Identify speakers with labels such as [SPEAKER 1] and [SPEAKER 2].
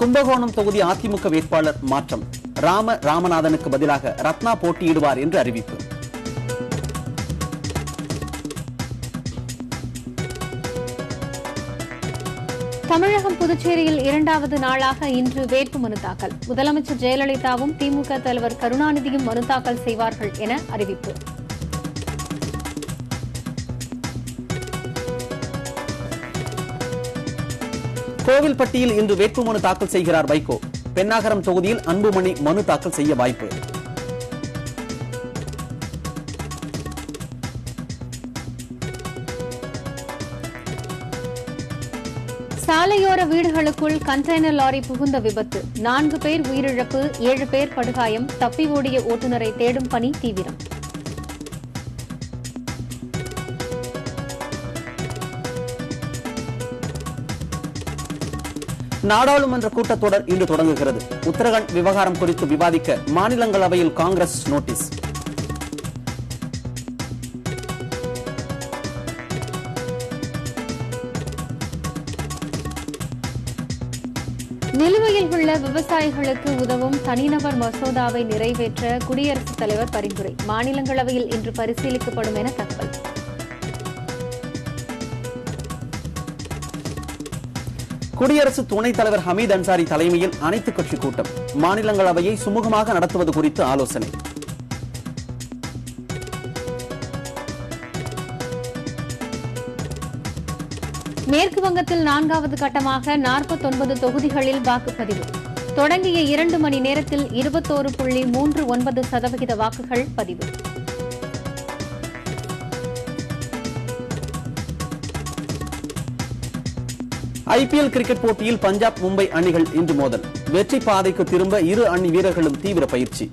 [SPEAKER 1] கும்பகோணம் தொகுதி அதிமுக வேட்பாளர் மாற்றம். ராமநாதனுக்கு பதிலாக ரத்னா போட்டியிடுவார் என்று அறிவிப்பு.
[SPEAKER 2] தமிழகம் புதுச்சேரியில் இரண்டாவது நாளாக இன்று வேட்புமனு தாக்கல். முதலமைச்சர் ஜெயலலிதாவும் திமுக தலைவர் கருணாநிதியும் மனு தாக்கல் செய்வார்கள் என அறிவிப்பு.
[SPEAKER 1] கோவில்பட்டியில் இன்று வேட்புமனு தாக்கல் செய்கிறார் வைகோ. பென்னாகரம் தொகுதியில் அன்புமணி மனு தாக்கல் செய்ய வாய்ப்பு.
[SPEAKER 2] சாலையோர வீடுகளுக்குள் கண்டெய்னர் லாரி புகுந்த விபத்து. 4 பேர் உயிரிழப்பு, 7 பேர் படுகாயம். தப்பி ஓடிய ஓட்டுநரை தேடும் பணி தீவிரம்.
[SPEAKER 1] நாடாளுமன்ற கூட்டத்தொடர் இன்று தொடங்குகிறது. உத்தரகண்ட் விவகாரம் குறித்து விவாதிக்க மாநிலங்களவையில் காங்கிரஸ் நோட்டீஸ்.
[SPEAKER 2] நிலுவையில் உள்ள விவசாயிகளுக்கு உதவும் தனிநபர் மசோதாவை நிறைவேற்ற குடியரசுத் தலைவர் பரிந்துரை. மாநிலங்களவையில் இன்று பரிசீலிக்கப்படும் என தகவல்.
[SPEAKER 1] குடியரசு துணைத் தலைவர் ஹமீத் அன்சாரி தலைமையில் அனைத்துக் கட்சி கூட்டம். மாநிலங்களவையை சுமூகமாக நடத்துவது குறித்து ஆலோசனை.
[SPEAKER 2] மேற்கு வங்கத்தில் 4வது கட்டமாக 49 தொகுதிகளில் வாக்குப்பதிவு தொடங்கிய 2 மணி நேரத்தில் 21.39% வாக்குகள் பதிவு.
[SPEAKER 1] ஐபிஎல் கிரிக்கெட் போட்டியில் பஞ்சாப் மும்பை அணிகள் இன்று மோதல். வெற்றி பாதைக்கு திரும்ப இரு அணி வீரர்களும் தீவிர பயிற்சி.